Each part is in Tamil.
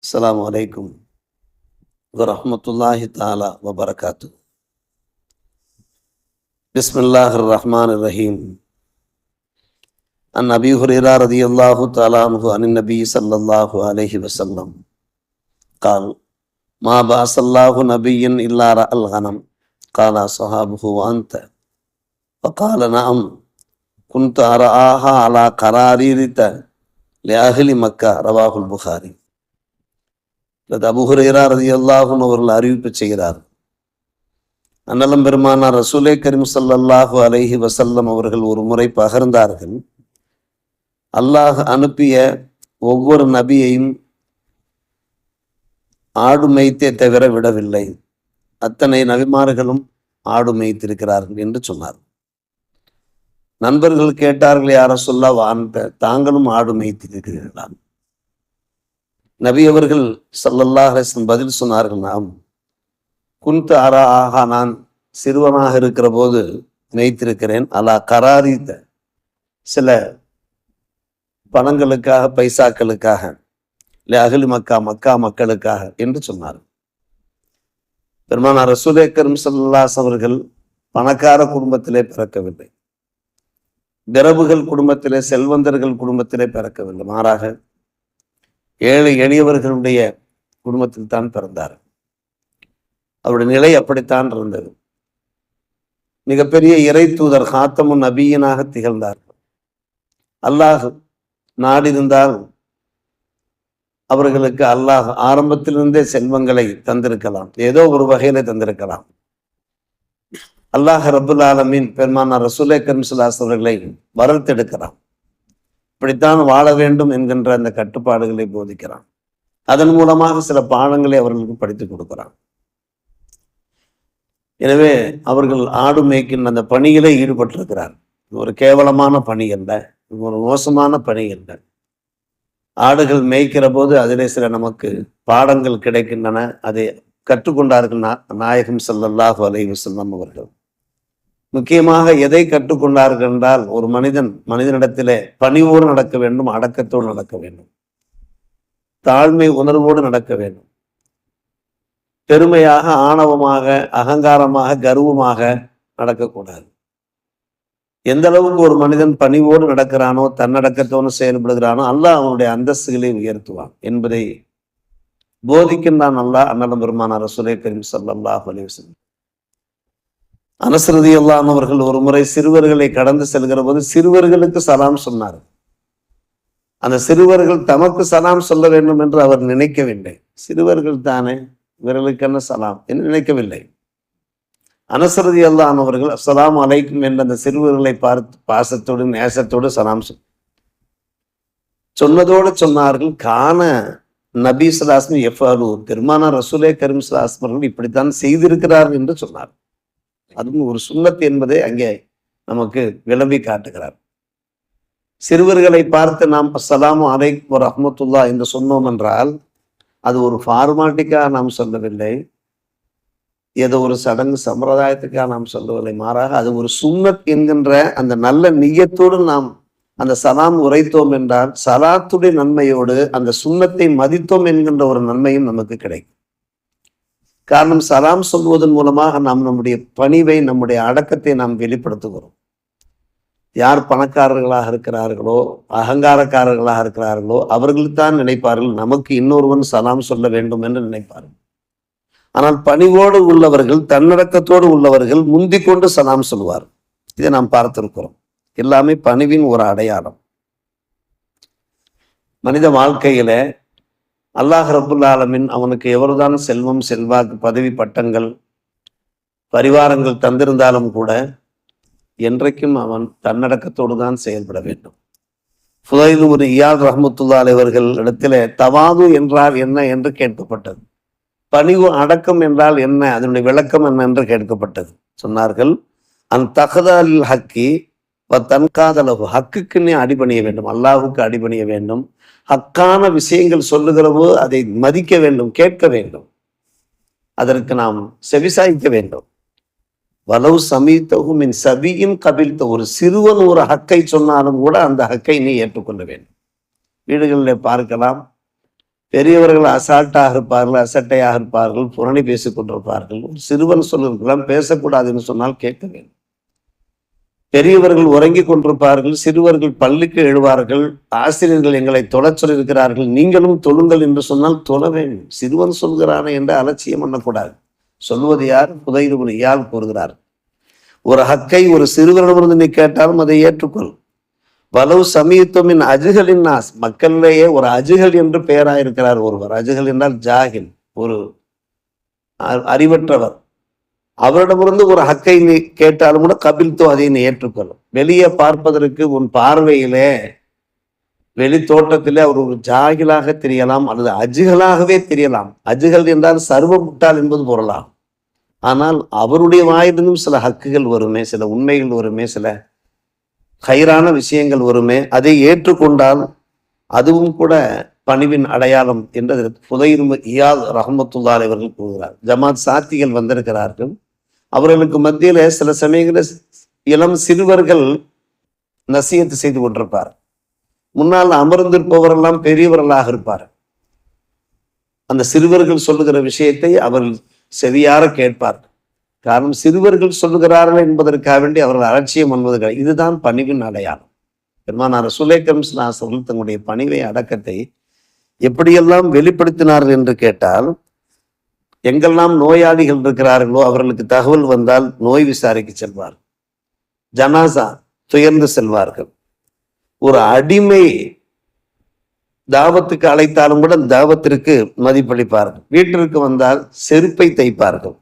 அஸ்ஸலாமு அலைக்கும் வரஹ்மத்துல்லாஹி தஆலா வபரகாத்து. பிஸ்மில்லாஹிர் ரஹ்மானிர் ரஹீம். அன் அபீ ஹுரைரா ரலியல்லாஹு தஆலா அன்ஹு அனின் நபி ஸல்லல்லாஹு அலைஹி வஸல்லம் قال ما بعث الله نبيا إلا رأى الغنم قال صحابه وأنت فقال نعم كنت أرآها على قراريط لأهل مكة رواه البخاري. அபூ ஹுரைரா ரலியல்லாஹு அன்ஹு அவர்கள் அறிவிப்பு செய்கிறார். அன்னலம் பெருமானார் ரசூலே கரீம் ஸல்லல்லாஹு அலைஹி வஸல்லம் அவர்கள் ஒரு முறை பகர்ந்தார்கள், அல்லாஹ் அனுப்பிய ஒவ்வொரு நபியையும் ஆடு மேய்த்தே தவிர விடவில்லை, அத்தனை நபிமார்களும் ஆடு மேய்த்திருக்கிறார்கள் என்று சொன்னார். நண்பர்கள் கேட்டார்கள், யார சொல்ல வாழ்ந்த தாங்களும் ஆடு மேய்த்திருக்கிறீர்களா? நபி அவர்கள் ஸல்லல்லாஹு அலைஹி வஸல்லம் பதில் சொன்னார்கள், நாம் குன்து அரா ஆஹா, நான் சிறுவனாக இருக்கிற போது மேய்த்திருக்கிறேன், அலா கராரித்த, சில பணங்களுக்காக பைசாக்களுக்காக, இல்லை அகலி மக்கா, மக்கா மக்களுக்காக என்று சொன்னார். பெருமானார் ரசூலே கரீம் ஸல்லல்லாஹு அலைஹி அவர்கள் பணக்கார குடும்பத்திலே பிறக்கவில்லை, பிரபுகள் குடும்பத்திலே, செல்வந்தர்கள் குடும்பத்திலே பிறக்கவில்லை, மாறாக ஏழை எளியவர்களுடைய குடும்பத்தில் தான் பிறந்தார். அவருடைய நிலை அப்படித்தான் இருந்தது. மிகப்பெரிய இறை தூதர் ஹாத்தமுன் நபியனாக திகழ்ந்தார்கள். அல்லாஹ் நாடிருந்தால் அவர்களுக்கு அல்லாஹ் ஆரம்பத்திலிருந்தே செல்வங்களை தந்திருக்கலாம், ஏதோ ஒரு வகையில தந்திருக்கலாம். அல்லாஹ் ரப்புல் ஆலமீன் பெருமானார் ரசூலே கரீம் ஸல்லல்லாஹு அலைஹி அவர்களை வளர்த்தெடுக்கிறான். இப்படித்தான் வாழ வேண்டும் என்கின்ற அந்த கட்டுப்பாடுகளை போதிக்கிறான். அதன் மூலமாக சில பாடங்களை அவர்களுக்கு படித்துக் கொடுக்கிறான். எனவே அவர்கள் ஆடு மேய்க்கின்ற அந்த பணியிலே ஈடுபட்டிருக்கிறார். ஒரு கேவலமான பணி அல்ல, ஒரு மோசமான பணி அல்ல. ஆடுகள் மேய்க்கிற போது அதிலே சில நமக்கு பாடங்கள் கிடைக்கின்றன. அதை கற்றுக்கொண்டார்கள் நாயகம் ஸல்லல்லாஹு அலைஹி வஸல்லம் அவர்கள். முக்கியமாக எதை கற்றுக்கொண்டார்கள் என்றால், ஒரு மனிதனிடத்திலே பணிவோடு நடக்க வேண்டும், அடக்கத்தோடு நடக்க வேண்டும், தாழ்மை உணர்வோடு நடக்க வேண்டும். பெருமையாக, ஆணவமாக, அகங்காரமாக, கர்வமாக நடக்கக்கூடாது. எந்த அளவுக்கு ஒரு மனிதன் பணிவோடு நடக்கிறானோ, தன்னடக்கத்தோடு செயல்படுகிறானோ, அல்லாஹ் அவனுடைய அந்தஸ்துகளை உயர்த்துவான் என்பதை போதிக்கின்றான் அல்லாஹ் அன்னலம் பெருமானார் ரசூலே கரீம் ஸல்லல்லாஹு அலைஹி வஸல்லம். அனஸ் ரலியல்லாஹு அன்ஹு அவர்கள் ஒரு முறை சிறுவர்களை கடந்து செல்கிற போது சிறுவர்களுக்கு சலாம் சொன்னார். அந்த சிறுவர்கள் தமக்கு சலாம் சொல்ல வேண்டும் என்று அவர் நினைக்கவில்லை. சிறுவர்கள் தானே, இவர்களுக்கென்ன சலாம் என்று நினைக்கவில்லை. அனஸ் ரலியல்லாஹு அன்ஹு அவர்கள் அஸ்ஸலாமு அலைக்கும் என்ற அந்த சிறுவர்களை பார்த்து பாசத்தோடு நேசத்தோடு சலாம் சொன்னதோடு சொன்னார்கள், கான நபி ஸல்லல்லாஹு அலைஹி எஃபாலு, பெருமானார் ரசூலே கரீம் ஸல்லல்லாஹு அலைஹி அவர்கள் இப்படித்தான் செய்திருக்கிறார் என்று சொன்னார். அதுவும் ஒரு சுன்னத் என்பதை அங்கே நமக்கு விளம்பி காட்டுகிறார். சிறுவர்களை பார்த்து நாம் அஸ்ஸலாமு அலைக்கும் வரஹ்மத்துல்லாஹ் என்று சொன்னோம் என்றால், அது ஒரு ஃபார்மாலிட்டிக்காக நாம் சொல்லவில்லை, ஏதோ ஒரு சடங்கு சம்பிரதாயத்துக்காக நாம் சொல்லவில்லை. மாறாக அது ஒரு சுன்னத் என்கின்ற அந்த நல்ல நிய்யத்தோடு நாம் அந்த சலாம் உரைத்தோம் என்றால், சலாத்துடைய நன்மையோடு அந்த சுன்னத்தை மதித்தோம் என்கின்ற ஒரு நன்மையும் நமக்கு கிடைக்கும். காரணம், சலாம் சொல்வதன் மூலமாக நாம் நம்முடைய பணிவை, நம்முடைய அடக்கத்தை நாம் வெளிப்படுத்துகிறோம். யார் பணக்காரர்களாக இருக்கிறார்களோ, அகங்காரக்காரர்களாக இருக்கிறார்களோ, அவர்கள்தான் நினைப்பார்கள் நமக்கு இன்னொருவன் சலாம் சொல்ல வேண்டும் என்று நினைப்பார்கள். ஆனால் பணிவோடு உள்ளவர்கள், தன்னடக்கத்தோடு உள்ளவர்கள் முந்திக் கொண்டு சலாம் சொல்வார். இதை நாம் பார்த்திருக்கிறோம். எல்லாமே பணிவின் ஒரு அடையாளம். மனித வாழ்க்கையில அல்லாஹ் ரப்புல் ஆலமீன் அவனுக்கு எவ்வளவுதான் செல்வம், செல்வாக்கு, பதவி, பட்டங்கள், பரிவாரங்கள் தந்திருந்தாலும் கூட என்றைக்கும் அவன் தன்னடக்கத்தோடு தான் செயல்பட வேண்டும். ஃபுதைல் ஒரு இயாத் ரஹ்மத்துல்லாஹி அலைஹி அவர்கள் இடத்திலே தவாது என்றால் என்ன என்று கேட்கப்பட்டது. பணிவு அடக்கம் என்றால் என்ன, அதனுடைய விளக்கம் என்ன என்று கேட்கப்பட்டது. சொன்னார்கள், அன் தகதால் ஹக்கி தன்காதலகு, ஹக்குக்கு நீ அடிபணிய வேண்டும், அல்லாஹுக்கு அடிபணிய வேண்டும். ஹக்கான விஷயங்கள் சொல்லுகிறவோ அதை மதிக்க வேண்டும், கேட்க வேண்டும், அதற்கு நாம் செவிசாய்க்க வேண்டும். வலவு சமீத்தகும் மின் சபியின் கபில்த, ஒரு சிறுவன் ஒரு ஹக்கை சொன்னாலும் கூட அந்த ஹக்கை நீ ஏற்றுக்கொள்ள வேண்டும். வீடுகளில் பார்க்கலாம், பெரியவர்கள் அசால்ட்டாக இருப்பார்கள், அசட்டையாக இருப்பார்கள், புரணி பேசிக் கொண்டிருப்பார்கள். ஒரு சிறுவன் சொல்லுவதெல்லாம் பேசக்கூடாதுன்னு சொன்னால் கேட்க வேண்டும். பெரியவர்கள் உறங்கிக் கொண்டிருப்பார்கள், சிறுவர்கள் பள்ளிக்கு எழுவார்கள், ஆசிரியர்கள் எங்களை தொழச் சொல்லியிருக்கிறார்கள், நீங்களும் தொழுங்கள் என்று சொன்னால் தொழ வேண்டும். சிறுவன் சொல்கிறானே என்று அலட்சியம் பண்ணக்கூடாது. சொல்வது யார்? புதையிறு இயால் கூறுகிறார். ஒரு ஹக்கை ஒரு சிறுவனிடமிருந்து நீ கேட்டாலும் அதை ஏற்றுக்கொள். வலவு சமீத்துவமின் அஜுகளின் நாஸ், மக்களிலேயே ஒரு அஜுகள் என்று பெயராயிருக்கிறார் ஒருவர். அஜுகள் என்றால் ஜாகில், ஒரு அறிவற்றவர். அவரிடமிருந்து ஒரு ஹக்கை நீ கேட்டாலும் கூட கபில்தோ அதை நீ ஏற்றுக்கொள்ளும். வெளியே பார்ப்பதற்கு உன் பார்வையிலே வெளி தோட்டத்திலே அவர் ஒரு ஜாகிலாக தெரியலாம், அல்லது அஜுகளாகவே தெரியலாம். அஜுகள் என்றால் சர்வ முட்டாள் என்பது பொருளாகும். ஆனால் அவருடைய வாயிலிருந்தும் சில ஹக்குகள் வருமே, சில உண்மைகள் வருமே, சில ஹைரான விஷயங்கள் வருமே. அதை ஏற்றுக்கொண்டால் அதுவும் கூட பணிவின் அடையாளம் என்று புதையிறு இயாத் ரஹ்மத்துல்லாஹி அவர்கள் கூறுகிறார். ஜமாத் சாத்திகள் வந்திருக்கிறார்கள். அவர்களுக்கு மத்தியில சில சமயங்களில் இளம் சிறுவர்கள் நசியத்து செய்து கொண்டிருப்பார். முன்னால் அமர்ந்திருப்பவரெல்லாம் பெரியவர்களாக இருப்பார். அந்த சிறுவர்கள் சொல்லுகிற விஷயத்தை அவர்கள் செவியார கேட்பார். காரணம், சிறுவர்கள் சொல்லுகிறார்கள் என்பதற்காக வேண்டி அவர்கள் அலட்சியம் என்பது. இதுதான் பணிவின் அடையாளம். பெருமானார் ரசூலே கரீம் ஸல்லல்லாஹு அலைஹி வஸல்லம் தங்களுடைய பணிவை, அடக்கத்தை எப்படியெல்லாம் வெளிப்படுத்தினார்கள் என்று கேட்டால், எங்கெல்லாம் நோயாளிகள் இருக்கிறார்களோ அவர்களுக்கு தகவல் வந்தால் நோய் விசாரிக்க செல்வார். ஜனாசா துயர்ந்து செல்வார்கள். ஒரு அடிமை தாவத்துக்கு அழைத்தாலும் கூட தாவத்திற்கு மதிப்பளிப்பார்கள். வீட்டிற்கு வந்தால் செருப்பை தைப்பார்கள்,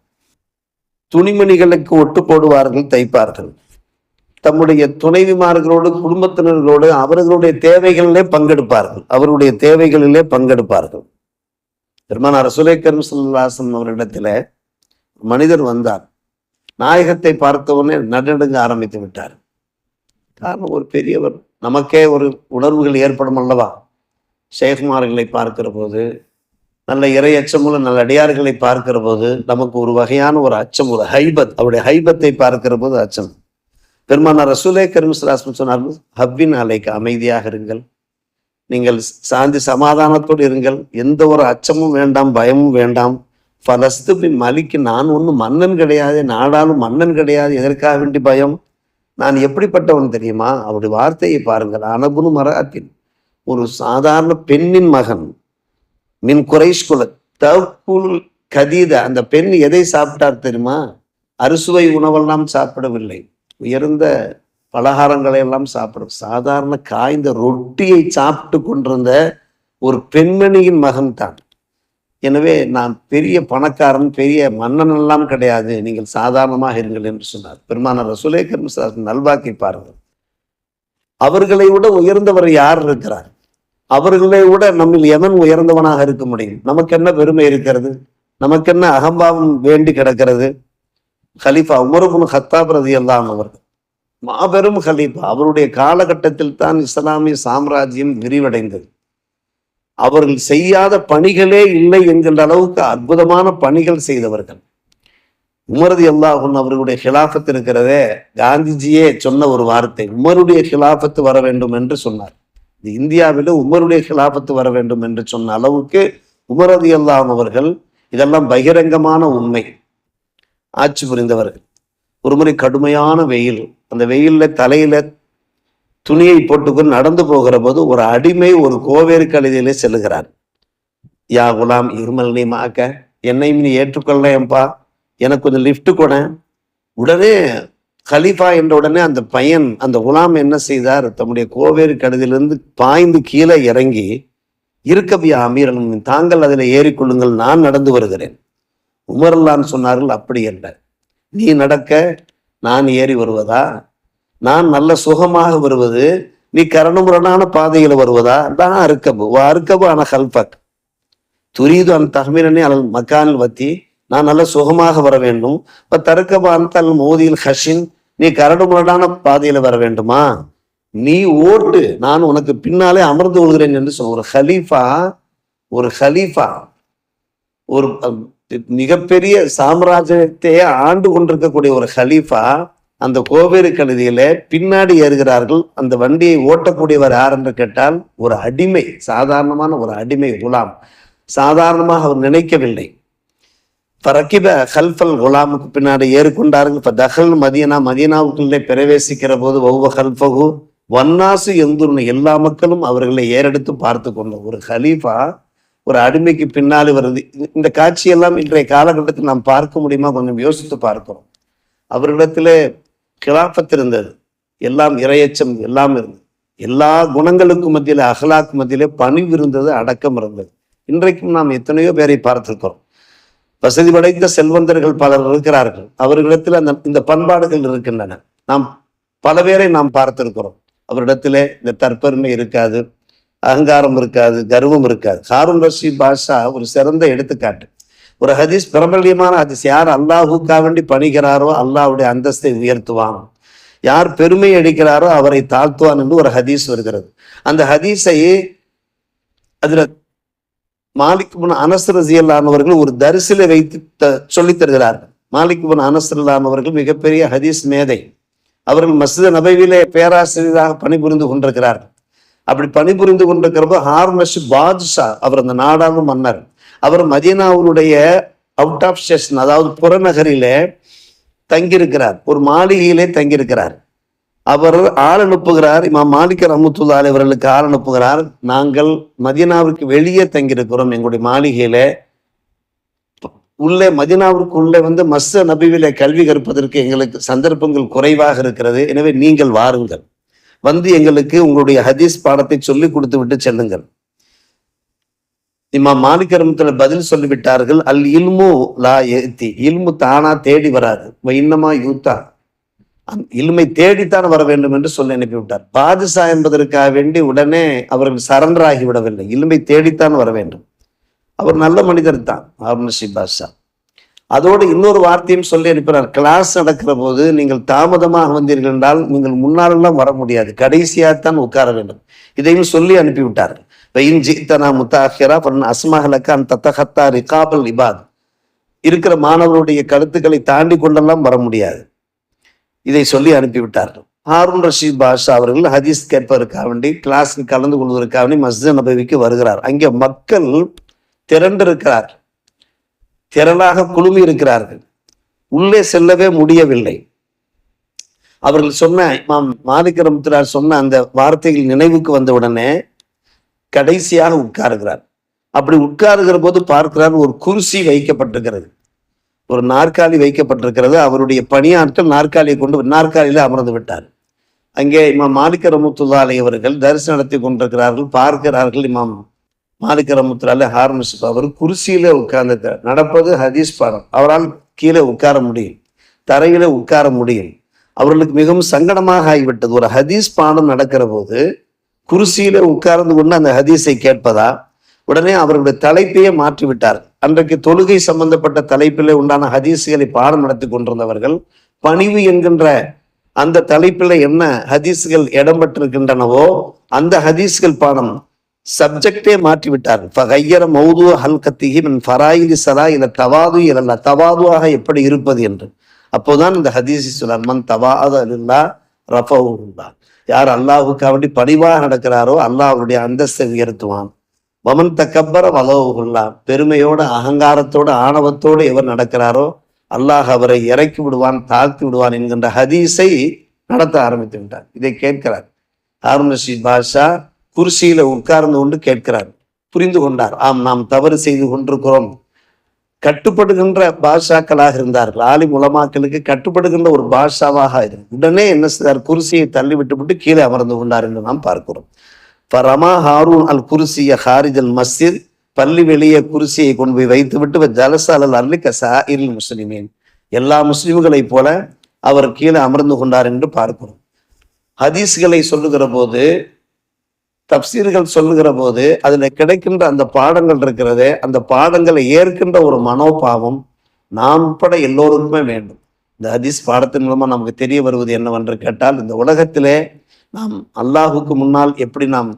துணிமணிகளுக்கு ஒட்டு போடுவார்கள், தைப்பார்கள். தம்முடைய துணைவிமார்களோடு, குடும்பத்தினர்களோடு அவர்களுடைய தேவைகளிலே பங்கெடுப்பார்கள், அவருடைய தேவைகளிலே பங்கெடுப்பார்கள். பெருமானார் ரசூலே கரீம் ஸல்லல்லாஹு அலைஹி வஸல்லம் அவரிடத்துல மனிதர் வந்தார். நாயகத்தை பார்த்தவுடனே நடுநடுங்க ஆரம்பித்து விட்டார். காரணம், ஒரு பெரியவர். நமக்கே ஒரு உணர்வுகள் ஏற்படும் அல்லவா? ஷேக்மார்களை பார்க்கிற போது, நல்ல இறை அச்சமுள்ள நல்ல அடியார்களை பார்க்கிற போது நமக்கு ஒரு வகையான ஒரு அச்சம், ஒரு ஹைபத். அவருடைய ஹைபத்தை பார்க்கிற போது அச்சம். பெருமானார் ரசூலே கரீம் ஸல்லல்லாஹு அலைஹி வஸல்லம் சொன்னார்கள், ஹவ்வின் அலைக்க, அமைதியாக இருங்கள், நீங்கள் சாந்தி சமாதானத்தோடு இருங்கள், எந்த ஒரு அச்சமும் வேண்டாம், பயமும் வேண்டாம். ஃபலஸ்து பின் மலிக்கு, நான் ஒன்றும் மன்னன் கிடையாது, நாடாலும் மன்னன் கிடையாது, எதற்காக வேண்டி பயம்? நான் எப்படிப்பட்டவன் தெரியுமா? அவருடைய வார்த்தையை பாருங்கள். அனபுனு மராத்தின், ஒரு சாதாரண பெண்ணின் மகன். மின் குறைஷ் குல தகுல் கதீத, அந்த பெண் எதை சாப்பிட்டார் தெரியுமா? அறுசுவை உணவெல்லாம் சாப்பிடவில்லை, உயர்ந்த பலகாரங்களை எல்லாம் சாப்பிடும், சாதாரண காய்ந்த ரொட்டியை சாப்பிட்டு கொண்டிருந்த ஒரு பெண்மணியின் மகன் தான். எனவே நான் பெரிய பணக்காரன், பெரிய மன்னன் எல்லாம் கிடையாது, நீங்கள் சாதாரணமாக இருங்கள் என்று சொன்னார். பெருமானார் ரசூலே கரீம் ஸல்லல்லாஹு அலைஹி வஸல்லம் நல்வாக்கை பாருங்கள். அவர்களை விட உயர்ந்தவர் யார் இருக்கிறார்? அவர்களை விட நம்மில் எவன் உயர்ந்தவனாக இருக்க முடியும்? நமக்கு என்ன பெருமை இருக்கிறது? நமக்கு என்ன அகம்பாவம் வேண்டி கிடக்கிறது? ஹலீஃபா உமர் இப்னு கத்தாப் ரலியல்லாஹு அன்ஹு அவர்கள் மாபெரும் ஹலீஃபா. அவருடைய காலகட்டத்தில் தான் இஸ்லாமிய சாம்ராஜ்யம் விரிவடைந்தது. அவர்கள் செய்யாத பணிகளே இல்லை என்கின்ற அளவுக்கு அற்புதமான பணிகள் செய்தவர்கள். உமர் ரலியல்லாஹு அன்ஹு அவர்களுடைய ஹிலாஃபத் இருக்கிறதே, காந்திஜியே சொன்ன ஒரு வார்த்தை, உமருடைய ஹிலாஃபத்து வர வேண்டும் என்று சொன்னார். இது இந்தியாவில் உமருடைய ஹிலாஃபத்து வர வேண்டும் என்று சொன்ன அளவுக்கு உமர் ரலியல்லாஹு அன்ஹு அவர்கள், இதெல்லாம் பகிரங்கமான உண்மை, ஆட்சி புரிந்தவர்கள். ஒரு முறை கடுமையான வெயில், அந்த வெயில்ல தலையில துணியை போட்டுக்கொண்டு நடந்து போகிற போது ஒரு அடிமை ஒரு கோவேறு கழுதையிலே செல்லுகிறார். யா குலாம் இருமல் நீ மாக்க, என்னையும் நீ ஏற்றுக்கொள்ளேன்பா, எனக்கு கொஞ்சம் லிஃப்ட் கூட. உடனே கலீஃபா என்ற உடனே அந்த பையன், அந்த குலாம் என்ன செய்தார்? தம்முடைய கோவேறு கழுதிலிருந்து பாய்ந்து கீழே இறங்கி, இருக்கபியா அமீரன், தாங்கள் அதில் ஏறிக்கொள்ளுங்கள், நான் நடந்து வருகிறேன். உமர்லான்னு சொன்னார்கள், அப்படி அல்ல, நீ நடக்க நான் ஏறி வருவதா? நான் நல்ல சுகமாக வருவது, நீ கரணுமுரணான பாதையில வருவதா? நான் அறுக்கபு ஆன ஹல்பக் துரிது அந்த தகமீரனே அல் மக்கானில் வத்தி, நான் நல்ல சுகமாக வர வேண்டும். இப்போ தருக்கபு அந்த அல் மோதியில் ஹஷின், நீ கரணுமுரணான பாதையில வர வேண்டுமா? நீ ஓட்டு, நான் உனக்கு பின்னாலே அமர்ந்து கொள்கிறேன் என்று சொன்ன ஒரு ஹலீஃபா ஒரு மிகப்பெரிய சாம்ராஜ்யத்தையே ஆண்டு கொண்டிருக்கக்கூடிய ஒரு ஹலீஃபா அந்த கோவேறு கழுதியில பின்னாடி ஏறுகிறார்கள். அந்த வண்டியை ஓட்டக்கூடியவர் யார் என்று கேட்டால் ஒரு அடிமை, சாதாரணமான ஒரு அடிமை குலாம். சாதாரணமாக அவர் நினைக்கவில்லை. பரக்கிப ஹல்ஃபல் குலாமுக்கு பின்னாடி ஏறிக்கொண்டார்கள். இப்போ தஹல் மதீனா, மதீனாவுக்குள்ளே பிரவேசிக்கிற போது ஒவ்வொரு ஹல்ஃபகு வன்னாசு எந்தூர்னு எல்லா மக்களும் அவர்களை ஏறெடுத்து பார்த்து கொண்ட ஒரு ஹலீஃபா ஒரு அடிமைக்கு பின்னாலே வருது. இந்த காட்சியெல்லாம் இன்றைய காலகட்டத்தில் நாம் பார்க்க முடியுமா? கொஞ்சம் யோசித்து பார்க்கிறோம். அவர்களிடத்திலே கிலாஃபத் இருந்தது, எல்லாம் இரையச்சம் எல்லாம் இருந்தது, எல்லா குணங்களுக்கும் மத்தியிலே அகலாக்கு மத்தியிலே பணிவு இருந்தது, அடக்கம் இருந்தது. இன்றைக்கும் நாம் எத்தனையோ பேரை பார்த்திருக்கிறோம். வசதி படைத்த செல்வந்தர்கள் பலர் இருக்கிறார்கள், அவர்களிடத்தில் இந்த பண்பாடுகள் இருக்கின்றன. நாம் பல பேரை நாம் பார்த்திருக்கிறோம். அவரிடத்திலே இந்த தற்பெருமை இருக்காது, அகங்காரம் இருக்காது, கர்வம் இருக்காது. ஹாரூன் ரஷீத் பாஷா ஒரு சிறந்த எடுத்துக்காட்டு. ஒரு ஹதீஸ், பிரபல்யமான ஹதீஸ், யார் அல்லாஹுக்கா வேண்டி பணிகிறாரோ அல்லாஹ்வுடைய அந்தஸ்தை உயர்த்துவான், யார் பெருமை அடிக்கிறாரோ அவரை தாழ்த்துவான் என்று ஒரு ஹதீஸ் வருகிறது. அந்த ஹதீஸை அதுல மாலிக் பின் அனஸ் ரலியல்லாஹு அவர்கள் ஒரு தரிசில வைத்து சொல்லித் தருகிறார்கள். மாலிக் பின் அனஸ் ரலியல்லாஹு அவர்கள் மிகப்பெரிய ஹதீஸ் மேதை. அவர்கள் மஸ்ஜித் நபவியிலே பேராசிரியராக பணிபுரிந்து கொண்டிருக்கிறார்கள். அப்படி பணிபுரிந்து கொண்டிருக்கிறப்போ ஹாரூன் ரஷீத் பாதுஷா, அவர் அந்த நாடாளும் மன்னர், அவர் மதீனாவுடைய அவுட் ஆஃப் ஸ்டேஷன், அதாவது புறநகரிலே தங்கியிருக்கிறார், ஒரு மாளிகையிலே தங்கியிருக்கிறார். அவர் ஆள் அனுப்புகிறார், இமாம் மாலிக் ரஹ்மத்துல்லாஹி அலைஹி அவர்களுக்கு ஆள் அனுப்புகிறார். நாங்கள் மதீனாவிற்கு வெளியே தங்கியிருக்கிறோம், எங்களுடைய மாளிகையில உள்ளே மதீனாவிற்கு உள்ளே மஸ்ஜித் நபவியிலே கல்வி கற்பதற்கு எங்களுக்கு சந்தர்ப்பங்கள் குறைவாக இருக்கிறது, எனவே நீங்கள் வாருங்கள், எங்களுக்கு உங்களுடைய ஹதீஸ் பாடத்தை சொல்லி கொடுத்து விட்டு செல்லுங்கள். இமாம் மாலிக் ரஹ்மத்துல்லாஹி பதில் சொல்லிவிட்டார்கள், அல் இல்மு லா யதி, இல்மு தானா தேடி வராது, இன்னமா யூத்தா, இல்மை தேடித்தான் வர வேண்டும் என்று சொல்லி அனுப்பிவிட்டார். பாதுஷா என்பதற்காக வேண்டி உடனே அவர்கள் சரண்டர் ஆகி விடவில்லை, இல்மை தேடித்தான் வர வேண்டும். அவர் நல்ல மனிதர் தான் ஹாரூன் ரஷீத் பாஷா. அதோடு இன்னொரு வார்த்தையும் சொல்லி அனுப்பினார், கிளாஸ் நடக்கிற போது நீங்கள் தாமதமாக வந்தீர்கள் என்றால் நீங்கள் முன்னாலெல்லாம் வர முடியாது, கடைசியாகத்தான் உட்கார வேண்டும், இதையும் சொல்லி அனுப்பிவிட்டார். இருக்கிற மாணவருடைய கருத்துக்களை தாண்டி கொண்டெல்லாம் வர முடியாது, இதை சொல்லி அனுப்பிவிட்டார்கள். ஹாரூன் ரஷீத் பாஷா அவர்கள் ஹதீஸ் கேட்பதற்காக வேண்டி, கிளாஸில் கலந்து கொள்வதற்காக வேண்டி மஸ்ஜித் நபவிக்கு வருகிறார். அங்கே மக்கள் திரண்டிருக்கிறார், திரளாக குழுமி இருக்கிறார்கள், உள்ளே செல்லவே முடியவில்லை. அவர்கள் சொன்ன இமாம் மாலிக் ரஹ்மத்துல்லாஹி சொன்ன அந்த வார்த்தைகள் நினைவுக்கு வந்த உடனே கடைசியாக உட்காருகிறார். அப்படி உட்காருகிற போது பார்க்கிறார், ஒரு குர்சி வைக்கப்பட்டிருக்கிறது, ஒரு நாற்காலி வைக்கப்பட்டிருக்கிறது. அவருடைய பணியாட்கள் நாற்காலியை கொண்டு நாற்காலியில அமர்ந்து விட்டார். அங்கே இமாம் மாலிக் ரஹ்மத்துல்லாஹி அலைஹி அவர்கள் தரிசனம் நடத்தி கொண்டிருக்கிறார்கள். பார்க்கிறார்கள், இமாம் மாலிக் ரஹ்மத்துல்லாஹி அலைஹி ஹாரூன் ரஷீத் அவர் குர்சியில உட்கார்ந்து நடப்பது ஹதீஸ் பாடம், அவரால் கீழே உட்கார முடியும், தரையில உட்கார முடியும். அவர்களுக்கு மிகவும் சங்கடமாக ஆகிவிட்டது. ஒரு ஹதீஸ் பாடம் நடக்கிற போது குர்சியில உட்கார்ந்து கொண்டு அந்த ஹதீஸை கேட்பதா? உடனே அவர்களுடைய தலைப்பையே மாற்றிவிட்டார். அன்றைக்கு தொழுகை சம்பந்தப்பட்ட தலைப்பிலே உண்டான ஹதீஸ்களை பாடம் நடத்தி கொண்டிருந்தவர்கள் பணிவு என்கின்ற அந்த தலைப்பில் என்ன ஹதீஸ்கள் இடம்பெற்றிருக்கின்றனவோ அந்த ஹதீஸ்கள் பாடம் சப்ஜெக்டே மாற்றிவிட்டார்கள். தவாதுவாக எப்படி இருப்பது என்று. அப்போதான் இந்த ஹதீஸை சொன்னார், மன் தவாஅதா ரஃபஹுல்லா, யார் அல்லாஹ்வுக்காக வேண்டி பணிவாக நடக்கிறாரோ அல்லாஹ் அவருடைய அந்தஸ்தை உயர்த்துவான். வமன் தக்கப்பர வலவுகுல்லா, பெருமையோடு அகங்காரத்தோடு ஆணவத்தோடு எவர் நடக்கிறாரோ அல்லாஹ் அவரை இறக்கி விடுவான், தாழ்த்தி விடுவான் என்கின்ற ஹதீஸை நடத்த ஆரம்பித்து விட்டார். இதை கேட்கிறார் ஹாரூன் ரஷீத் பாஷா, குர்சியில உட்கார்ந்து கொண்டு கேட்கிறார். புரிந்து கொண்டார், ஆம் நாம் தவறு செய்து கொண்டிருக்கிறோம். கட்டுப்படுகின்ற பாஷாக்களாக இருந்தார்கள், ஆலிம் உலமாக்களுக்கு கட்டுப்படுகின்ற ஒரு பாஷாவாக இருந்து உடனே என்ன செய்தார், குர்சியை தள்ளி விட்டு கீழே அமர்ந்து கொண்டார் என்று நாம் பார்க்கிறோம். ஃபரமா ஹாரூன் அல் குர்சிய ஹாரிஜ் அல் மஸ்ஜித், பள்ளி வெளியே குர்சியை கொண்டு போய் வைத்து விட்டு ஜலசால் அல் அர்லி கஸாஇல் முஸ்லிமீன், எல்லா முஸ்லிம்களைப் போல அவர் கீழே அமர்ந்து கொண்டார் என்று பார்க்கிறோம். ஹதீஸ்களை சொல்லுகிற போது, தப்சீர்கள் சொல்லுகிற போது அதுல கிடைக்கின்ற அந்த பாடங்கள் இருக்கிறதே, அந்த பாடங்களை ஏற்கின்ற ஒரு மனோபாவம் நாம் உட்பட எல்லோருக்குமே வேண்டும். இந்த ஹதீஸ் பாடத்தின் மூலமா நமக்கு தெரிய வருவது என்னவென்று கேட்டால், இந்த உலகத்திலே நாம் அல்லாஹுக்கு முன்னால் எப்படி நாம்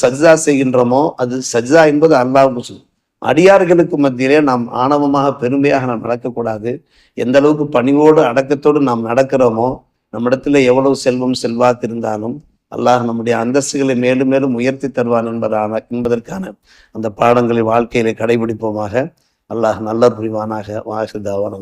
சஜ்ஜா செய்கின்றோமோ, அது சஜ்ஜா என்பது அல்லாஹ்வுக்கு. அடியார்களுக்கு மத்தியிலே நாம் ஆணவமாக பெருமையாக நாம் நடக்கக்கூடாது. எந்த அளவுக்கு பணிவோடு அடக்கத்தோடு நாம் நடக்கிறோமோ, நம்மிடத்துல எவ்வளவு செல்வம் செல்வாக்கு இருந்தாலும், அல்லாஹ் நம்முடைய அந்தஸ்துகளை மேலும் மேலும் உயர்த்தி தருவான் என்பதற்கான அந்த பாடங்களை வாழ்க்கையிலே கடைபிடிப்போமாக. அல்லாஹ் நல்ல புரிவானாக. வாஹிதாவான